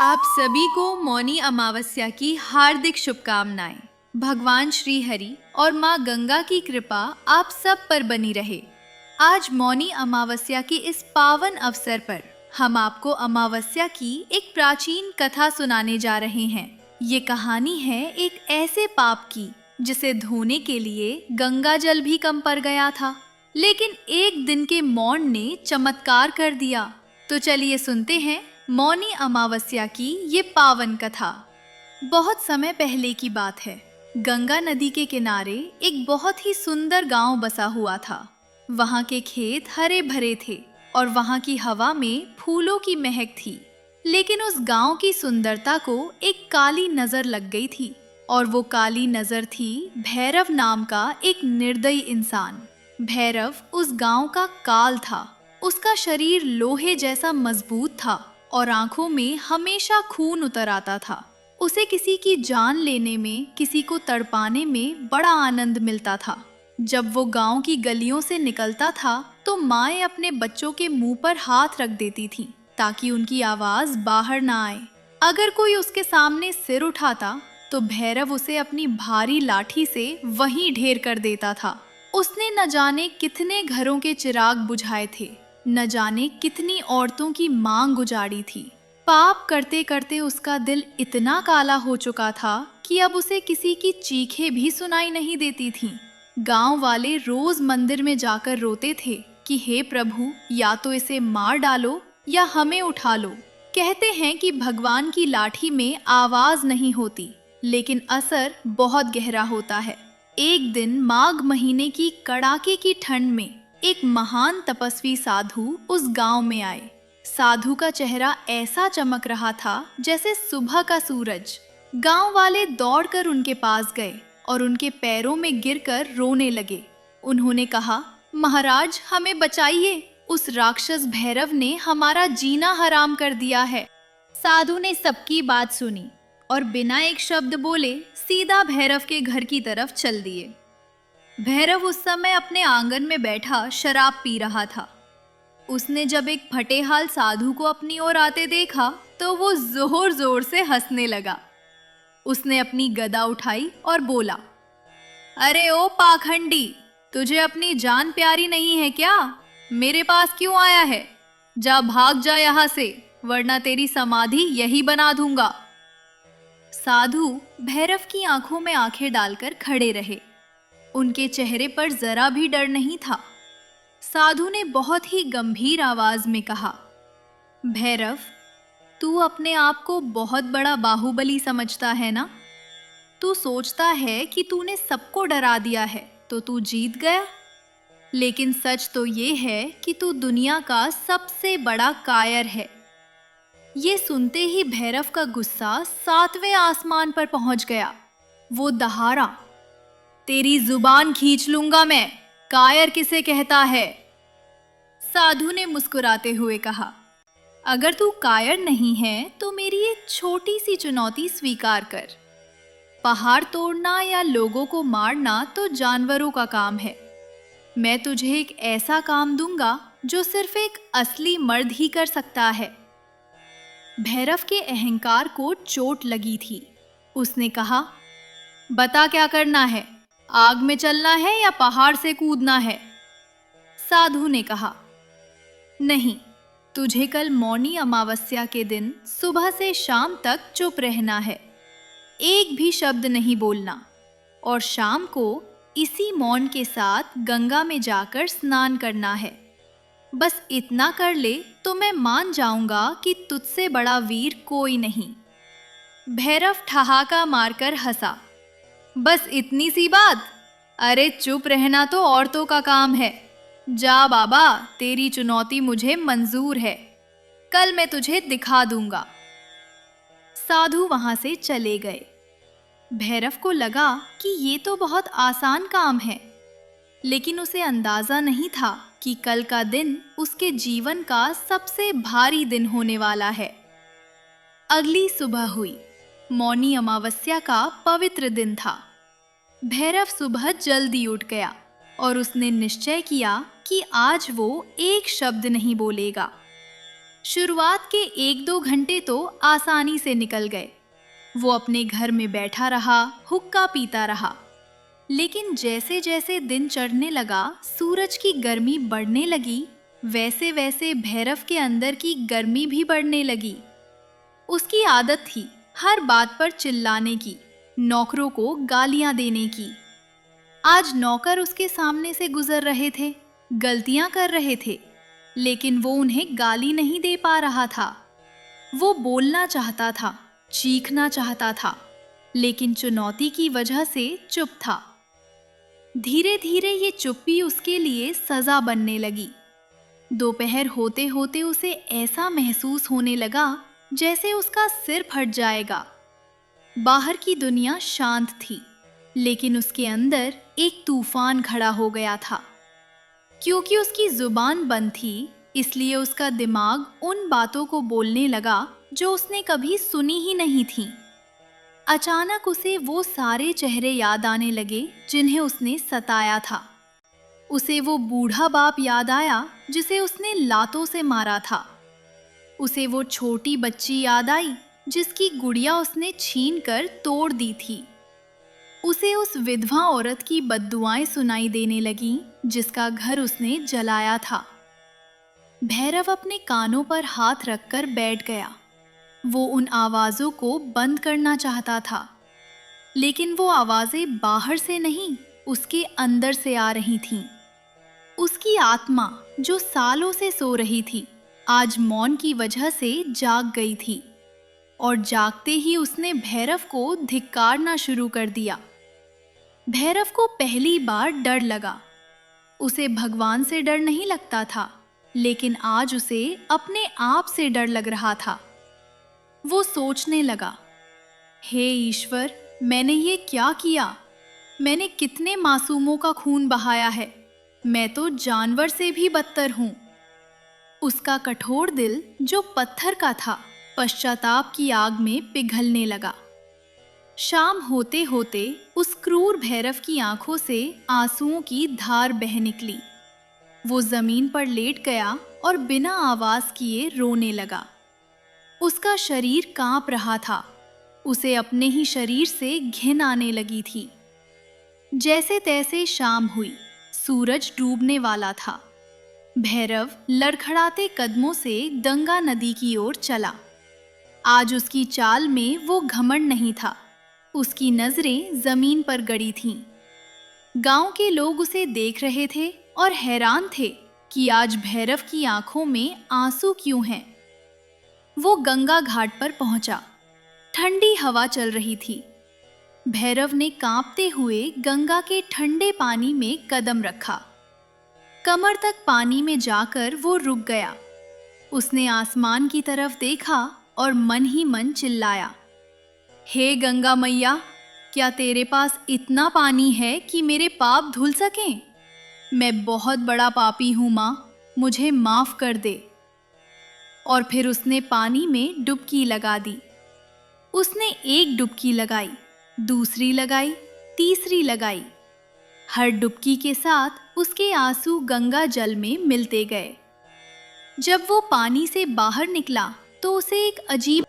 आप सभी को मौनी अमावस्या की हार्दिक शुभकामनाएं। भगवान श्री हरि और माँ गंगा की कृपा आप सब पर बनी रहे। आज मौनी अमावस्या के इस पावन अवसर पर हम आपको अमावस्या की एक प्राचीन कथा सुनाने जा रहे हैं। ये कहानी है एक ऐसे पाप की जिसे धोने के लिए गंगा जल भी कम पड़ गया था, लेकिन एक दिन के मौन ने चमत्कार कर दिया। तो चलिए सुनते हैं मौनी अमावस्या की ये पावन कथा। बहुत समय पहले की बात है। गंगा नदी के किनारे एक बहुत ही सुंदर गांव बसा हुआ था। वहां के खेत हरे भरे थे और वहां की हवा में फूलों की महक थी। लेकिन उस गांव की सुंदरता को एक काली नजर लग गई थी, और वो काली नजर थी भैरव नाम का एक निर्दयी इंसान। भैरव उस गांव का काल था। उसका शरीर लोहे जैसा मजबूत था और आंखों में हमेशा खून उतर आता था। उसे किसी की जान लेने में, किसी को तड़पाने में बड़ा आनंद मिलता था। जब वो गांव की गलियों से निकलता था तो माएं अपने बच्चों के मुंह पर हाथ रख देती थीं ताकि उनकी आवाज बाहर ना आए। अगर कोई उसके सामने सिर उठाता तो भैरव उसे अपनी भारी लाठी से वहीं ढेर कर देता था। उसने न जाने कितने घरों के चिराग बुझाए थे, न जाने कितनी औरतों की मांग उजाड़ी थी। पाप करते करते उसका दिल इतना काला हो चुका था कि अब उसे किसी की चीखें भी सुनाई नहीं देती थीं। गांव वाले रोज मंदिर में जाकर रोते थे कि हे प्रभु, या तो इसे मार डालो या हमें उठा लो। कहते हैं कि भगवान की लाठी में आवाज नहीं होती, लेकिन असर बहुत गहरा होता है। एक दिन माघ महीने की कड़ाके की ठंड में एक महान तपस्वी साधु उस गांव में आए। साधु का चेहरा ऐसा चमक रहा था जैसे सुबह का सूरज। गांव वाले दौड़कर उनके पास गए और उनके पैरों में गिरकर रोने लगे। उन्होंने कहा, महाराज हमें बचाइए, उस राक्षस भैरव ने हमारा जीना हराम कर दिया है। साधु ने सबकी बात सुनी और बिना एक शब्द बोले सीधा भैरव के घर की तरफ चल दिए। भैरव उस समय अपने आंगन में बैठा शराब पी रहा था। उसने जब एक फटेहाल साधु को अपनी ओर आते देखा तो वो जोर जोर से हंसने लगा। उसने अपनी गदा उठाई और बोला, अरे ओ पाखंडी, तुझे अपनी जान प्यारी नहीं है क्या? मेरे पास क्यों आया है? जा भाग जा यहाँ से, वरना तेरी समाधि यही बना दूंगा। साधु भैरव की आंखों में आंखें डालकर खड़े रहे। उनके चेहरे पर जरा भी डर नहीं था। साधु ने बहुत ही गंभीर आवाज में कहा, भैरव, तू अपने आप को बहुत बड़ा बाहुबली समझता है ना? तू सोचता है कि तूने सबको डरा दिया है तो तू जीत गया, लेकिन सच तो ये है कि तू दुनिया का सबसे बड़ा कायर है। ये सुनते ही भैरव का गुस्सा 7वें आसमान पर पहुंच गया। वो दहाड़ा, तेरी जुबान खींच लूंगा मैं, कायर किसे कहता है? साधु ने मुस्कुराते हुए कहा, अगर तू कायर नहीं है तो मेरी एक छोटी सी चुनौती स्वीकार कर। पहाड़ तोड़ना या लोगों को मारना तो जानवरों का काम है। मैं तुझे एक ऐसा काम दूंगा जो सिर्फ एक असली मर्द ही कर सकता है। भैरव के अहंकार को चोट लगी थी। उसने कहा, बता क्या करना है? आग में चलना है या पहाड़ से कूदना है? साधु ने कहा, नहीं, तुझे कल मौनी अमावस्या के दिन सुबह से शाम तक चुप रहना है, एक भी शब्द नहीं बोलना, और शाम को इसी मौन के साथ गंगा में जाकर स्नान करना है। बस इतना कर ले तो मैं मान जाऊंगा कि तुझसे बड़ा वीर कोई नहीं। भैरव ठहाका मारकर हंसा, बस इतनी सी बात? अरे चुप रहना तो औरतों का काम है। जा बाबा, तेरी चुनौती मुझे मंजूर है, कल मैं तुझे दिखा दूंगा। साधु वहां से चले गए। भैरव को लगा कि ये तो बहुत आसान काम है, लेकिन उसे अंदाजा नहीं था कि कल का दिन उसके जीवन का सबसे भारी दिन होने वाला है। अगली सुबह हुई। मौनी अमावस्या का पवित्र दिन था। भैरव सुबह जल्दी उठ गया और उसने निश्चय किया कि आज वो एक शब्द नहीं बोलेगा। शुरुआत के 1-2 घंटे तो आसानी से निकल गए। वो अपने घर में बैठा रहा, हुक्का पीता रहा। लेकिन जैसे जैसे दिन चढ़ने लगा, सूरज की गर्मी बढ़ने लगी, वैसे वैसे भैरव के अंदर की गर्मी भी बढ़ने लगी। उसकी आदत थी हर बात पर चिल्लाने की, नौकरों को गालियां देने की। आज नौकर उसके सामने से गुजर रहे थे, गलतियां कर रहे थे, लेकिन वो उन्हें गाली नहीं दे पा रहा था। वो बोलना चाहता था, चीखना चाहता था, लेकिन चुनौती की वजह से चुप था। धीरे धीरे ये चुप्पी उसके लिए सजा बनने लगी। दोपहर होते होते उसे ऐसा महसूस होने लगा जैसे उसका सिर फट जाएगा। बाहर की दुनिया शांत थी, लेकिन उसके अंदर एक तूफान खड़ा हो गया था। क्योंकि उसकी जुबान बंद थी, इसलिए उसका दिमाग उन बातों को बोलने लगा जो उसने कभी सुनी ही नहीं थी। अचानक उसे वो सारे चेहरे याद आने लगे जिन्हें उसने सताया था। उसे वो बूढ़ा बाप याद आया जिसे उसने लातों से मारा था। उसे वो छोटी बच्ची याद आई जिसकी गुड़िया उसने छीन कर तोड़ दी थी। उसे उस विधवा औरत की बद्दुआएं सुनाई देने लगीं जिसका घर उसने जलाया था। भैरव अपने कानों पर हाथ रखकर बैठ गया। वो उन आवाज़ों को बंद करना चाहता था, लेकिन वो आवाज़ें बाहर से नहीं, उसके अंदर से आ रही थीं। उसकी आत्मा जो सालों से सो रही थी, आज मौन की वजह से जाग गई थी, और जागते ही उसने भैरव को धिक्कारना शुरू कर दिया। भैरव को पहली बार डर लगा। उसे भगवान से डर नहीं लगता था, लेकिन आज उसे अपने आप से डर लग रहा था। वो सोचने लगा, हे ईश्वर, मैंने ये क्या किया? मैंने कितने मासूमों का खून बहाया है। मैं तो जानवर से भी बदतर हूँ। उसका कठोर दिल जो पत्थर का था, पश्चाताप की आग में पिघलने लगा। शाम होते होते उस क्रूर भैरव की आंखों से आंसुओं की धार बह निकली। वो जमीन पर लेट गया और बिना आवाज किए रोने लगा। उसका शरीर कांप रहा था। उसे अपने ही शरीर से घिन आने लगी थी। जैसे तैसे शाम हुई, सूरज डूबने वाला था। भैरव लड़खड़ाते कदमों से गंगा नदी की ओर चला। आज उसकी चाल में वो घमंड नहीं था, उसकी नजरें जमीन पर गड़ी थीं। गांव के लोग उसे देख रहे थे और हैरान थे कि आज भैरव की आंखों में आंसू क्यों हैं। वो गंगा घाट पर पहुंचा। ठंडी हवा चल रही थी। भैरव ने कांपते हुए गंगा के ठंडे पानी में कदम रखा। कमर तक पानी में जाकर वो रुक गया। उसने आसमान की तरफ देखा और मन ही मन चिल्लाया, हे गंगा मैया, क्या तेरे पास इतना पानी है कि मेरे पाप धुल सकें? मैं बहुत बड़ा पापी हूँ माँ, मुझे माफ कर दे। और फिर उसने पानी में डुबकी लगा दी। उसने एक डुबकी लगाई, दूसरी लगाई, तीसरी लगाई। हर डुबकी के साथ उसके आंसू गंगा जल में मिलते गए। जब वो पानी से बाहर निकला तो उसे एक अजीब